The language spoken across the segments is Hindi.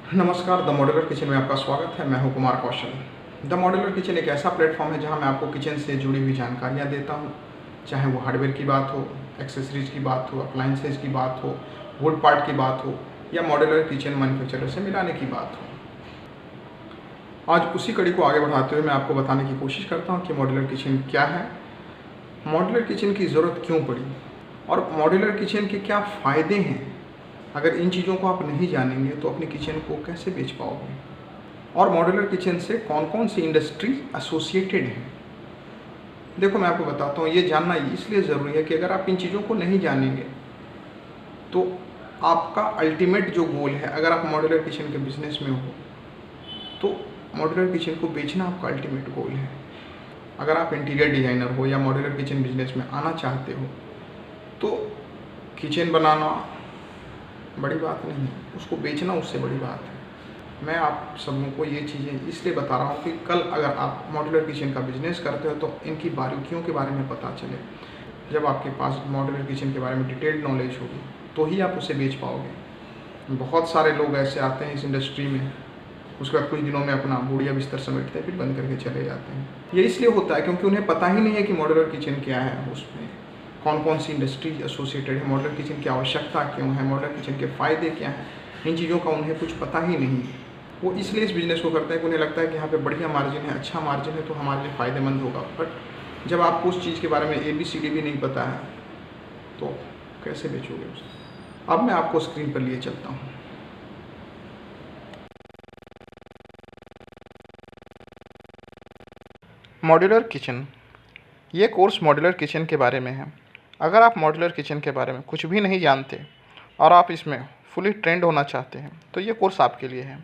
नमस्कार, द मॉड्यूलर किचन में आपका स्वागत है। मैं हूं कुमार कौशल। द मॉड्यूलर किचन एक ऐसा प्लेटफॉर्म है जहां मैं आपको किचन से जुड़ी हुई जानकारियां देता हूं, चाहे वो हार्डवेयर की बात हो, एक्सेसरीज की बात हो, अप्लाइंसेज की बात हो, वुड पार्ट की बात हो या मॉड्यूलर किचन मैन्युफैक्चरर से मिलाने की बात हो। आज उसी कड़ी को आगे बढ़ाते हुए मैं आपको बताने की कोशिश करता हूँ कि मॉड्यूलर किचन क्या है, मॉड्यूलर किचन की ज़रूरत क्यों पड़ी और मॉड्यूलर किचन के क्या फ़ायदे हैं। अगर इन चीज़ों को आप नहीं जानेंगे तो अपनी किचन को कैसे बेच पाओगे, और मॉड्यूलर किचन से कौन कौन सी इंडस्ट्री एसोसिएटेड हैं। देखो, मैं आपको बताता हूँ, ये जानना इसलिए ज़रूरी है कि अगर आप इन चीज़ों को नहीं जानेंगे तो आपका अल्टीमेट जो गोल है, अगर आप मॉड्यूलर किचन के बिजनेस में हो तो मॉड्यूलर किचन को बेचना आपका अल्टीमेट गोल है। अगर आप इंटीरियर डिज़ाइनर हो या मॉड्यूलर किचन बिजनेस में आना चाहते हो तो किचन बनाना बड़ी बात नहीं है, उसको बेचना उससे बड़ी बात है। मैं आप सबों को ये चीज़ें इसलिए बता रहा हूँ कि कल अगर आप मॉड्यूलर किचन का बिजनेस करते हो तो इनकी बारीकियों के बारे में पता चले। जब आपके पास मॉड्यूलर किचन के बारे में डिटेल्ड नॉलेज होगी तो ही आप उसे बेच पाओगे। बहुत सारे लोग ऐसे आते हैं इस इंडस्ट्री में, उसके बाद कुछ दिनों में अपना बूढ़िया बिस्तर समेटते हैं, फिर बंद करके चले जाते हैं। ये इसलिए होता है क्योंकि उन्हें पता ही नहीं है कि मॉड्यूलर किचन क्या है, उसमें कौन कौन सी इंडस्ट्री एसोसिएटेड है, मॉड्यूलर किचन की आवश्यकता क्यों है, मॉड्यूलर किचन के फ़ायदे क्या हैं। इन चीज़ों का उन्हें कुछ पता ही नहीं है। वो इसलिए इस बिज़नेस को करते हैं कि उन्हें लगता है कि यहाँ पे बढ़िया मार्जिन है, अच्छा मार्जिन है, तो हमारे लिए फ़ायदेमंद होगा। बट जब आपको उस चीज़ के बारे में ABCD भी नहीं पता है तो कैसे बेचोगे उसे। अब मैं आपको स्क्रीन पर लिए चलता हूँ। मॉड्यूलर किचन, ये कोर्स मॉड्यूलर किचन के बारे में है। अगर आप मॉड्यूलर किचन के बारे में कुछ भी नहीं जानते और आप इसमें फुली ट्रेंड होना चाहते हैं तो ये कोर्स आपके लिए है।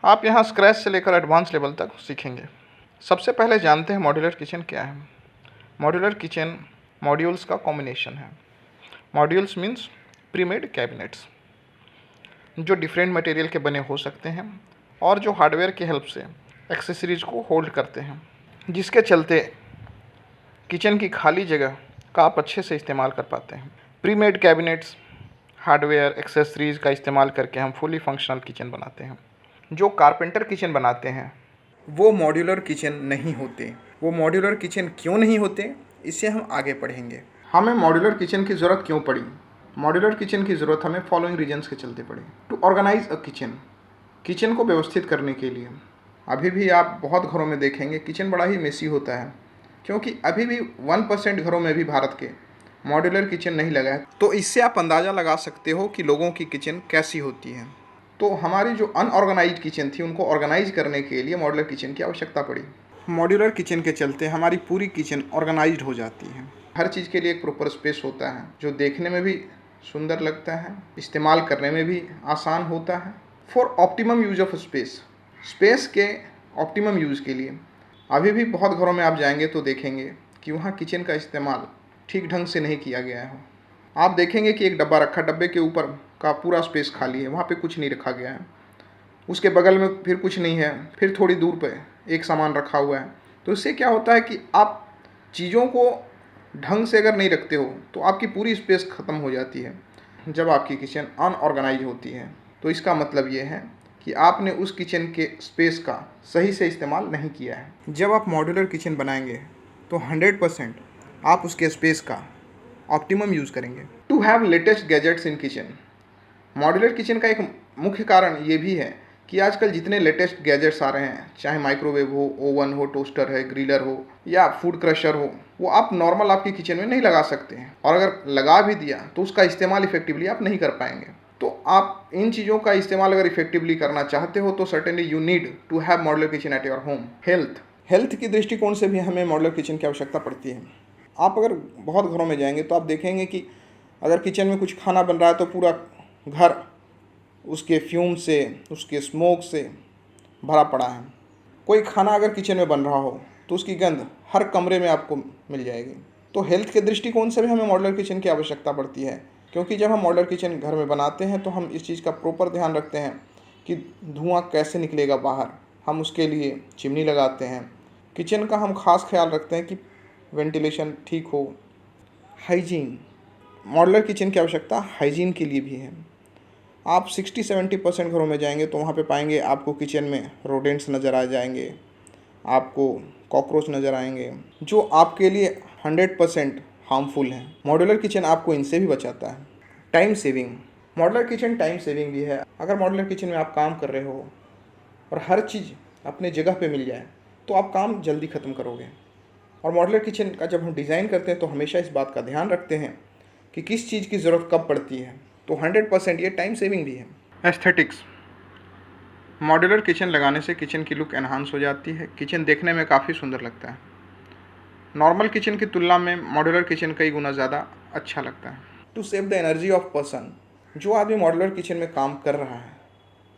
आप यहाँ स्क्रैच से लेकर एडवांस लेवल तक सीखेंगे। सबसे पहले जानते हैं मॉड्यूलर किचन क्या है। मॉड्यूलर किचन मॉड्यूल्स का कॉम्बिनेशन है। मॉड्यूल्स मीन्स प्रीमेड कैबिनेट्स, जो डिफरेंट मटेरियल के बने हो सकते हैं और जो हार्डवेयर की हेल्प से एक्सेसरीज को होल्ड करते हैं, जिसके चलते किचन की खाली जगह का आप अच्छे से इस्तेमाल कर पाते हैं। प्रीमेड कैबिनेट्स, हार्डवेयर, एक्सेसरीज़ का इस्तेमाल करके हम फुली फंक्शनल किचन बनाते हैं। जो कारपेंटर किचन बनाते हैं वो मॉड्यूलर किचन नहीं होते। वो मॉड्यूलर किचन क्यों नहीं होते, इससे हम आगे पढ़ेंगे। हमें मॉड्यूलर किचन की ज़रूरत क्यों पड़ी। मॉड्यूलर किचन की ज़रूरत हमें फॉलोइंग रीजन्स के चलते पड़ी। To organise a kitchen, kitchen को व्यवस्थित करने के लिए। अभी भी आप बहुत घरों में देखेंगे किचन बड़ा ही मेसी होता है, क्योंकि अभी भी 1% घरों में भी भारत के मॉड्यूलर किचन नहीं लगा है। तो इससे आप अंदाज़ा लगा सकते हो कि लोगों की किचन कैसी होती है। तो हमारी जो अनऑर्गेनाइज्ड किचन थी उनको ऑर्गेनाइज करने के लिए मॉड्यूलर किचन की आवश्यकता पड़ी। मॉड्यूलर किचन के चलते हमारी पूरी किचन ऑर्गेनाइज्ड हो जाती है। हर चीज़ के लिए एक प्रॉपर स्पेस होता है जो देखने में भी सुंदर लगता है, इस्तेमाल करने में भी आसान होता है। For optimum use of space, space के ऑप्टिमम यूज़ के लिए अभी भी बहुत घरों में आप जाएंगे तो देखेंगे कि वहाँ किचन का इस्तेमाल ठीक ढंग से नहीं किया गया है। आप देखेंगे कि एक डब्बा रखा, डब्बे के ऊपर का पूरा स्पेस खाली है, वहाँ पे कुछ नहीं रखा गया है। उसके बगल में फिर कुछ नहीं है, फिर थोड़ी दूर पे एक सामान रखा हुआ है। तो इससे क्या होता है कि आप चीज़ों को ढंग से अगर नहीं रखते हो तो आपकी पूरी स्पेस ख़त्म हो जाती है। जब आपकी किचन अनऑर्गेनाइज होती है तो इसका मतलब ये है कि आपने उस किचन के स्पेस का सही से इस्तेमाल नहीं किया है। जब आप मॉड्यूलर किचन बनाएंगे तो 100% आप उसके स्पेस का ऑप्टिमम यूज़ करेंगे। To have latest gadgets in kitchen, modular kitchen का एक मुख्य कारण ये भी है कि आजकल जितने लेटेस्ट गैजेट्स आ रहे हैं, चाहे माइक्रोवेव हो, ओवन हो, टोस्टर है, ग्रिलर हो या फूड क्रशर हो, वो आप नॉर्मल आपकी किचन में नहीं लगा सकते हैं, और अगर लगा भी दिया तो उसका इस्तेमाल इफेक्टिवली आप नहीं कर पाएंगे। तो आप इन चीज़ों का इस्तेमाल अगर इफेक्टिवली करना चाहते हो तो certainly you need to have modular kitchen at your home. Health की दृष्टिकोण से भी हमें मॉड्यूलर किचन की आवश्यकता पड़ती है। आप अगर बहुत घरों में जाएंगे तो आप देखेंगे कि अगर किचन में कुछ खाना बन रहा है तो पूरा घर उसके फ्यूम से, उसके स्मोक से भरा पड़ा है। कोई खाना अगर किचन में बन रहा हो तो उसकी गंध हर कमरे में आपको मिल जाएगी। तो हेल्थ के दृष्टिकोण से भी हमें मॉड्यूलर किचन की आवश्यकता पड़ती है, क्योंकि जब हम मॉड्यूलर किचन घर में बनाते हैं तो हम इस चीज़ का प्रॉपर ध्यान रखते हैं कि धुआं कैसे निकलेगा बाहर। हम उसके लिए चिमनी लगाते हैं। किचन का हम खास ख्याल रखते हैं कि वेंटिलेशन ठीक हो। हाइजीन, मॉड्यूलर किचन की आवश्यकता हाइजीन के लिए भी है। आप 60-70% घरों में जाएंगे तो वहाँ पे पाएंगे आपको किचन में रोडेंट्स नज़र आ जाएंगे, आपको कॉकरोच नज़र आएंगे, जो आपके लिए 100% हार्मफुल हैं। मॉड्यूलर किचन आपको इनसे भी बचाता है। Time saving, modular kitchen time saving भी है। अगर मॉड्यूलर किचन में आप काम कर रहे हो और हर चीज़ अपने जगह पे मिल जाए तो आप काम जल्दी ख़त्म करोगे। और मॉड्यूलर किचन का जब हम डिज़ाइन करते हैं तो हमेशा इस बात का ध्यान रखते हैं कि किस चीज़ की ज़रूरत कब पड़ती है, तो 100% ये टाइम सेविंग भी है। एस्थेटिक्स, मॉड्यूलर किचन लगाने से किचन की लुक एनहांस हो जाती है। किचन देखने में काफ़ी सुंदर लगता है। नॉर्मल किचन की तुलना में मॉड्यूलर किचन कई गुना ज़्यादा अच्छा लगता है। To save the energy of person, जो आदमी मॉड्यूलर किचन में काम कर रहा है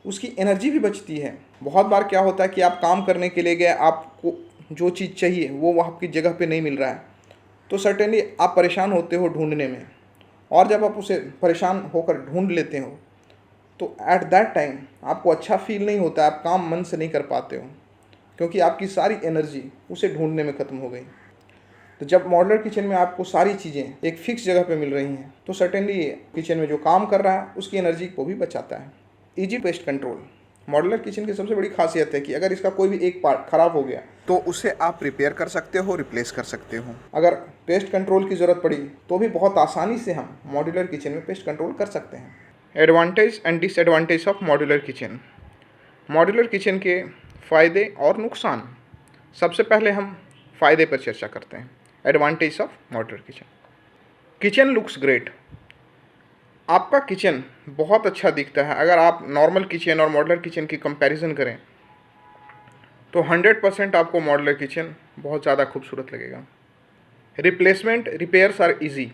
उसकी एनर्जी भी बचती है। बहुत बार क्या होता है कि आप काम करने के लिए गए, आपको जो चीज़ चाहिए वो आपकी जगह पे नहीं मिल रहा है, तो सर्टेनली आप परेशान होते हो ढूंढने में। और जब आप उसे परेशान होकर ढूंढ लेते हो तो एट दैट टाइम आपको अच्छा फील नहीं होता, आप काम मन से नहीं कर पाते हो क्योंकि आपकी सारी एनर्जी उसे ढूंढने में ख़त्म हो गई। तो जब मॉड्यूलर किचन में आपको सारी चीज़ें एक फिक्स जगह पे मिल रही हैं तो सर्टेनली किचन में जो काम कर रहा है उसकी एनर्जी को भी बचाता है। Easy pest control, modular kitchen की सबसे बड़ी खासियत है कि अगर इसका कोई भी एक पार्ट ख़राब हो गया तो उसे आप रिपेयर कर सकते हो, रिप्लेस कर सकते हो। अगर पेस्ट कंट्रोल की ज़रूरत पड़ी तो भी बहुत आसानी से हम मॉड्यूलर किचन में पेस्ट कंट्रोल कर सकते हैं। Advantage and disadvantage of modular kitchen, modular kitchen के फ़ायदे और नुकसान। सबसे पहले हम फ़ायदे पर चर्चा करते हैं। Advantage of modular kitchen, kitchen looks great, आपका किचन बहुत अच्छा दिखता है। अगर आप नॉर्मल किचन और मॉड्यूलर किचन की कंपैरिजन करें तो 100% आपको मॉड्यूलर किचन बहुत ज़्यादा खूबसूरत लगेगा। रिप्लेसमेंट रिपेयर्स आर इजी,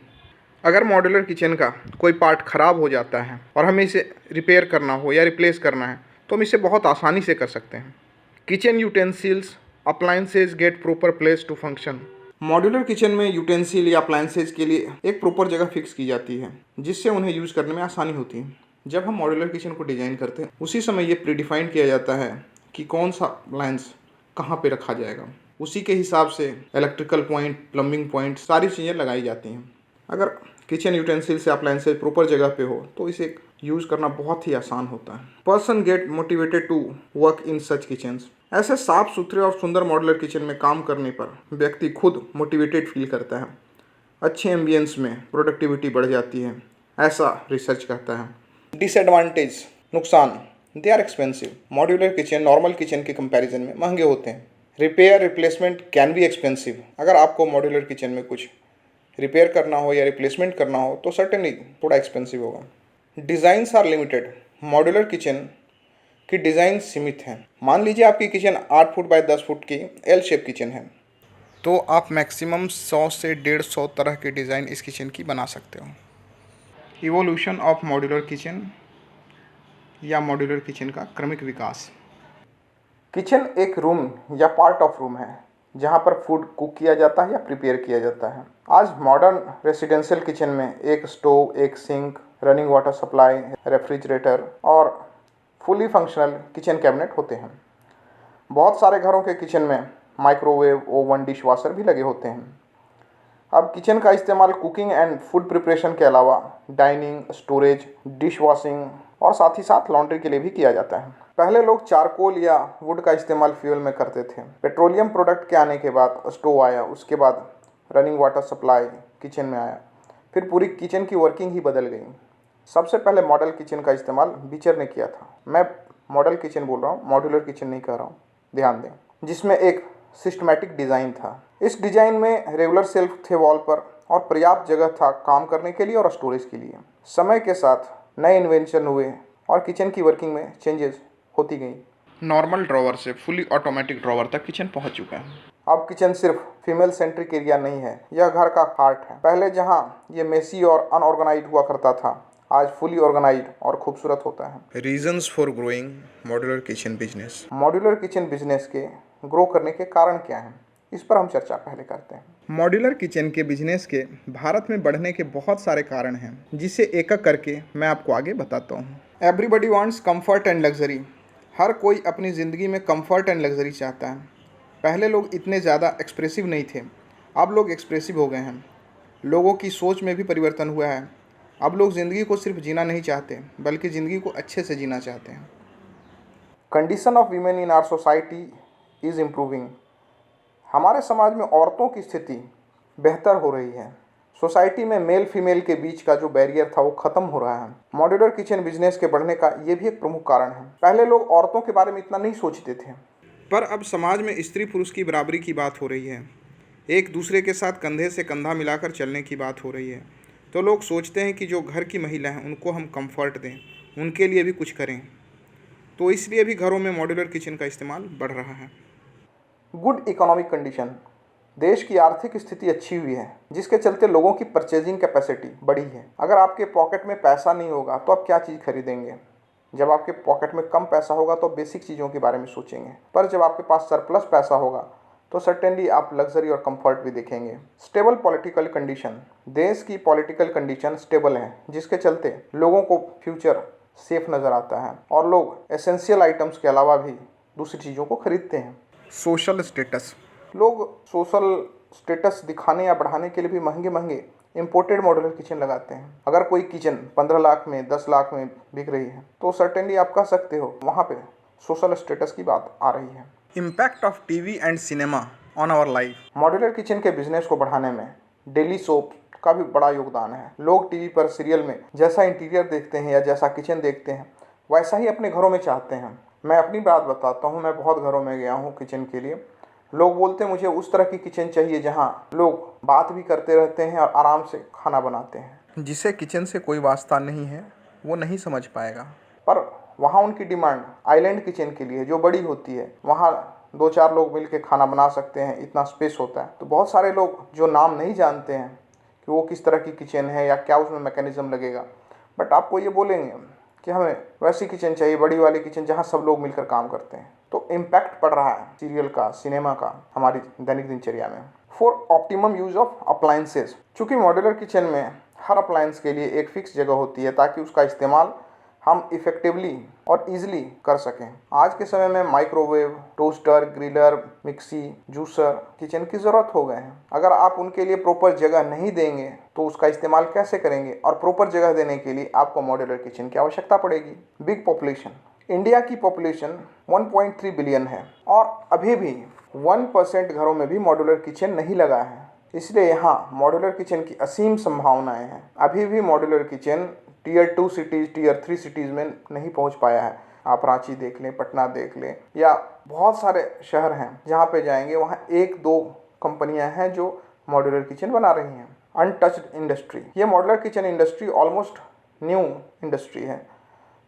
अगर मॉड्यूलर किचन का कोई पार्ट ख़राब हो जाता है और हमें इसे रिपेयर करना हो या रिप्लेस करना है तो हम इसे बहुत आसानी से कर सकते हैं। Kitchen utensils appliances get proper place to function, modular kitchen में यूटेंसिल या अप्लायंसेज के लिए एक प्रॉपर जगह फिक्स की जाती है जिससे उन्हें यूज़ करने में आसानी होती है। जब हम मॉड्यूलर किचन को डिज़ाइन करते हैं उसी समय ये प्रीडिफाइन किया जाता है कि कौन सा अप्लायंस कहाँ पे रखा जाएगा। उसी के हिसाब से इलेक्ट्रिकल पॉइंट, प्लम्बिंग पॉइंट, सारी चीज़ें लगाई जाती हैं। अगर किचन यूटेंसिल से अप्लायंसेज प्रॉपर जगह पे हो तो इसे यूज़ करना बहुत ही आसान होता है। Person get motivated to work in such kitchens, ऐसे साफ सुथरे और सुंदर मॉड्यूलर किचन में काम करने पर व्यक्ति खुद मोटिवेटेड फील करता है। अच्छे एम्बियंस में प्रोडक्टिविटी बढ़ जाती है, ऐसा रिसर्च कहता है। डिसएडवांटेज, नुकसान, they are expensive, modular kitchen normal kitchen के कंपैरिजन में महंगे होते हैं। Repair replacement can be expensive, अगर आपको मॉड्यूलर किचन में कुछ रिपेयर करना हो या रिप्लेसमेंट करना हो तो सर्टेनली थोड़ा एक्सपेंसिव होगा। Designs are limited, modular kitchen की डिज़ाइन सीमित है। मान लीजिए आपकी किचन 8 फुट बाय 10 फुट की एल शेप किचन है तो आप मैक्सिमम 100 से 150 तरह के डिज़ाइन इस किचन की बना सकते हो। इवोल्यूशन ऑफ मॉड्यूलर किचन या मॉड्यूलर किचन का क्रमिक विकास, किचन एक रूम या पार्ट ऑफ रूम है जहाँ पर फूड कुक किया जाता है या प्रिपेयर किया जाता है। आज मॉडर्न रेसिडेंशियल किचन में एक स्टोव, एक sink, running water supply, refrigerator और फुली फंक्शनल किचन कैबिनेट होते हैं। बहुत सारे घरों के किचन में माइक्रोवेव, ओवन, डिश वॉशर भी लगे होते हैं। अब किचन का इस्तेमाल कुकिंग एंड फूड प्रिपरेशन के अलावा डाइनिंग, स्टोरेज, डिश वॉशिंग और साथ ही साथ लॉन्ड्री के लिए भी किया जाता है। पहले लोग चारकोल या वुड का इस्तेमाल फ्यूल में करते थे। पेट्रोलियम प्रोडक्ट के आने के बाद स्टोव आया, उसके बाद रनिंग वाटर सप्लाई किचन में आया, फिर पूरी किचन की वर्किंग ही बदल गई। सबसे पहले मॉडल किचन का इस्तेमाल बीचर ने किया था। मैं मॉडल किचन बोल रहा हूँ, मॉड्यूलर किचन नहीं कह रहा हूँ, ध्यान दें, जिसमें एक सिस्टमैटिक डिज़ाइन था। इस डिज़ाइन में रेगुलर सेल्फ थे वॉल पर और पर्याप्त जगह था काम करने के लिए और स्टोरेज के लिए। समय के साथ नए इन्वेंशन हुए और किचन की वर्किंग में चेंजेस होती गई। नॉर्मल ड्रॉवर से फुली ऑटोमेटिक ड्रॉवर तक किचन पहुंच चुका है। अब किचन सिर्फ फीमेल सेंट्रिक एरिया नहीं है, यह घर का हार्ट है। पहले जहां ये मेसी और अनऑर्गेनाइज्ड हुआ करता था, आज फुली ऑर्गेनाइज्ड और खूबसूरत होता है। Reasons for growing modular kitchen business, modular kitchen business के ग्रो करने के कारण क्या हैं, इस पर हम चर्चा पहले करते हैं। मॉड्यूलर किचन के बिजनेस के भारत में बढ़ने के बहुत सारे कारण हैं, जिसे एक एक करके मैं आपको आगे बताता हूँ। Everybody wants comfort and luxury, हर कोई अपनी ज़िंदगी में कंफर्ट एंड लग्जरी चाहता है। पहले लोग इतने ज़्यादा एक्सप्रेसिव नहीं थे, अब लोग एक्सप्रेसिव हो गए हैं। लोगों की सोच में भी परिवर्तन हुआ है। अब लोग ज़िंदगी को सिर्फ जीना नहीं चाहते बल्कि ज़िंदगी को अच्छे से जीना चाहते हैं। Condition of women in our society is improving. हमारे समाज में औरतों की स्थिति बेहतर हो रही है। सोसाइटी में मेल फीमेल के बीच का जो बैरियर था वो ख़त्म हो रहा है। मॉड्यूलर किचन बिजनेस के बढ़ने का ये भी एक प्रमुख कारण है। पहले लोग औरतों के बारे में इतना नहीं सोचते थे, पर अब समाज में स्त्री पुरुष की बराबरी की बात हो रही है। एक दूसरे के साथ कंधे से कंधा मिलाकर चलने की बात हो रही है। तो लोग सोचते हैं कि जो घर की महिला हैं उनको हम कंफर्ट दें, उनके लिए भी कुछ करें। तो इसलिए भी घरों में मॉड्यूलर किचन का इस्तेमाल बढ़ रहा है। Good economic condition. देश की आर्थिक स्थिति अच्छी हुई है, जिसके चलते लोगों की परचेजिंग कैपेसिटी बढ़ी है। अगर आपके पॉकेट में पैसा नहीं होगा तो आप क्या चीज़ खरीदेंगे? जब आपके पॉकेट में कम पैसा होगा तो बेसिक चीज़ों के बारे में सोचेंगे, पर जब आपके पास सरप्लस पैसा होगा तो सर्टेनली आप लग्जरी और कंफर्ट भी देखेंगे। Stable political condition. देश की पॉलिटिकल कंडीशन स्टेबल है, जिसके चलते लोगों को फ्यूचर सेफ नज़र आता है और लोग एसेंशियल आइटम्स के अलावा भी दूसरी चीज़ों को खरीदते हैं। Social status. लोग सोशल स्टेटस दिखाने या बढ़ाने के लिए भी महंगे महंगे इम्पोर्टेड मॉड्यूलर किचन लगाते हैं। अगर कोई किचन 15 लाख में 10 लाख में बिक रही है तो सर्टेनली आप कह सकते हो वहाँ पे सोशल स्टेटस की बात आ रही है। Impact of TV and cinema on our life. Modular kitchen के बिजनेस को बढ़ाने में डेली सोप का भी बड़ा योगदान है। लोग टीवी पर सीरियल में जैसा इंटीरियर देखते हैं या जैसा किचन देखते हैं वैसा ही अपने घरों में चाहते हैं। मैं अपनी बात बताता हूँ, मैं बहुत घरों में गया हूँ किचन के लिए। लोग बोलते हैं मुझे उस तरह की किचन चाहिए जहाँ लोग बात भी करते रहते हैं और आराम से खाना बनाते हैं। जिसे किचन से कोई वास्ता नहीं है वो नहीं समझ पाएगा, पर वहाँ उनकी डिमांड आइलैंड किचन के लिए जो बड़ी होती है, वहाँ 2-4 लोग मिलकर खाना बना सकते हैं, इतना स्पेस होता है। तो बहुत सारे लोग जो नाम नहीं जानते हैं कि वो किस तरह की किचन है या क्या उसमें मैकेनिज्म लगेगा, बट आपको ये बोलेंगे कि हमें वैसी किचन चाहिए, बड़ी वाली किचन जहाँ सब लोग मिलकर काम करते हैं। तो इम्पैक्ट पड़ रहा है सीरियल का, सिनेमा का हमारी दैनिक दिनचर्या में। For optimum use of appliances. चूँकि मॉड्यूलर किचन में हर अप्लायंस के लिए एक फिक्स जगह होती है ताकि उसका इस्तेमाल हम इफ़ेक्टिवली और ईजिली कर सकें। आज के समय में microwave, toaster, griller, mixie, juicer kitchen की ज़रूरत हो गए हैं। अगर आप उनके लिए प्रॉपर जगह नहीं देंगे तो उसका इस्तेमाल कैसे करेंगे? और प्रॉपर जगह देने के लिए आपको मॉड्यूलर किचन की आवश्यकता पड़ेगी। Big population. इंडिया की पॉपुलेशन 1.3 बिलियन है और अभी भी 1% घरों में भी मॉड्यूलर किचन नहीं लगा है। इसलिए यहाँ मॉड्यूलर किचन की असीम संभावनाएं हैं। अभी भी modular kitchen tier 2 cities, tier 3 cities में नहीं पहुँच पाया है। आप रांची देख लें, पटना देख लें, या बहुत सारे शहर हैं जहाँ पे जाएंगे वहाँ 1-2 कंपनियाँ हैं जो मॉड्यूलर किचन बना रही हैं। Untouched industry. ये modular kitchen industry almost new industry है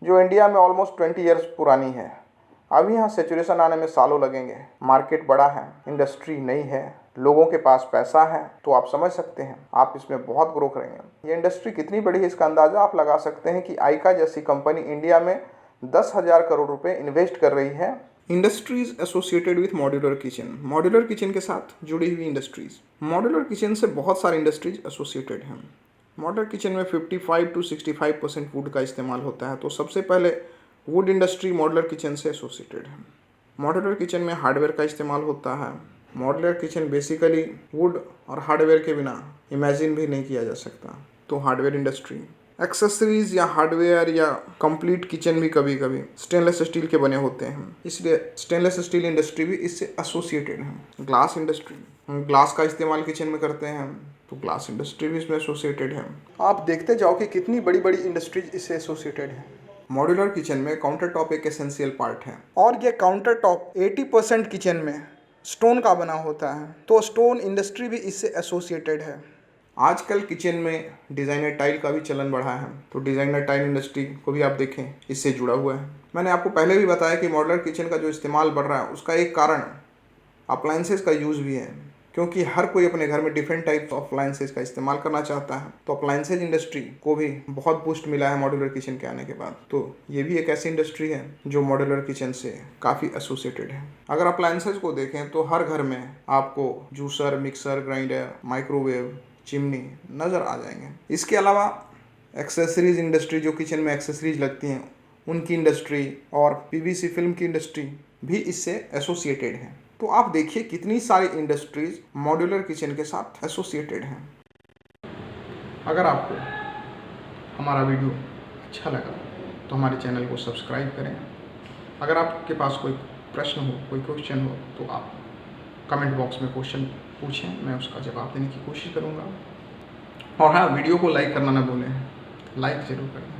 जो इंडिया में ऑलमोस्ट 20 ईयर्स पुरानी है। अभी यहाँ सेचुरेशन आने में सालों लगेंगे। मार्केट बड़ा है, इंडस्ट्री नई है, लोगों के पास पैसा है, तो आप समझ सकते हैं आप इसमें बहुत ग्रो करेंगे। ये इंडस्ट्री कितनी बड़ी है इसका अंदाज़ा आप लगा सकते हैं कि आइका जैसी कंपनी इंडिया में 10,000 करोड़ रुपए इन्वेस्ट कर रही है। Industries associated with modular kitchen. Modular kitchen के साथ जुड़ी हुई इंडस्ट्रीज। मॉड्यूलर किचन से बहुत सारी इंडस्ट्रीज एसोसिएटेड हैं। मॉड्यूलर किचन में 55 to 65% वुड का इस्तेमाल होता है। तो सबसे पहले वुड इंडस्ट्री मॉड्यूलर किचन से एसोसिएटेड है। मॉड्यूलर किचन में हार्डवेयर का इस्तेमाल होता है। मॉड्यूलर किचन बेसिकली वुड और हार्डवेयर के बिना इमेजिन भी नहीं किया जा सकता। तो हार्डवेयर इंडस्ट्री। एक्सेसरीज या हार्डवेयर या कंप्लीट किचन भी कभी कभी स्टेनलेस स्टील के बने होते हैं, इसलिए स्टेनलेस स्टील इंडस्ट्री भी इससे एसोसिएटेड है। Glass industry. हम ग्लास का इस्तेमाल किचन में करते हैं तो ग्लास इंडस्ट्री भी इसमें एसोसिएटेड है। आप देखते जाओ कि कितनी बड़ी बड़ी इंडस्ट्रीज इससे एसोसिएटेड है। मॉड्यूलर किचन में काउंटर टॉप एक एसेंशियल पार्ट है और ये काउंटर टॉप 80% किचन में स्टोन का बना होता है, तो स्टोन इंडस्ट्री भी इससे एसोसिएटेड है। आजकल किचन में डिज़ाइनर टाइल का भी चलन बढ़ा है, तो डिज़ाइनर टाइल इंडस्ट्री को भी आप देखें इससे जुड़ा हुआ है। मैंने आपको पहले भी बताया कि मॉड्यूलर किचन का जो इस्तेमाल बढ़ रहा है उसका एक कारण अप्लायंसेस का यूज़ भी है, क्योंकि हर कोई अपने घर में डिफरेंट टाइप्स ऑफ अप्लायंसेस का इस्तेमाल करना चाहता है। तो अप्लायंसेज इंडस्ट्री को भी बहुत बूस्ट मिला है मॉड्यूलर किचन के आने के बाद। तो ये भी एक ऐसी इंडस्ट्री है जो मॉड्यूलर किचन से काफ़ी एसोसिएटेड है। अगर अप्लायंसेज को देखें तो हर घर में आपको juicer, mixer, grinder, microwave, chimney नज़र आ जाएंगे। इसके अलावा एक्सेसरीज इंडस्ट्री, जो किचन में एक्सेसरीज लगती हैं उनकी इंडस्ट्री, और पीवीसी फिल्म की इंडस्ट्री भी इससे एसोसिएटेड है। तो आप देखिए कितनी सारी इंडस्ट्रीज मॉड्यूलर किचन के साथ एसोसिएटेड हैं। अगर आपको हमारा वीडियो अच्छा लगा तो हमारे चैनल को सब्सक्राइब करें। अगर आपके पास कोई प्रश्न हो, कोई क्वेश्चन हो तो आप कमेंट बॉक्स में क्वेश्चन पूछें, मैं उसका जवाब देने की कोशिश करूँगा। और हाँ, वीडियो को लाइक करना ना भूलें, लाइक ज़रूर करें।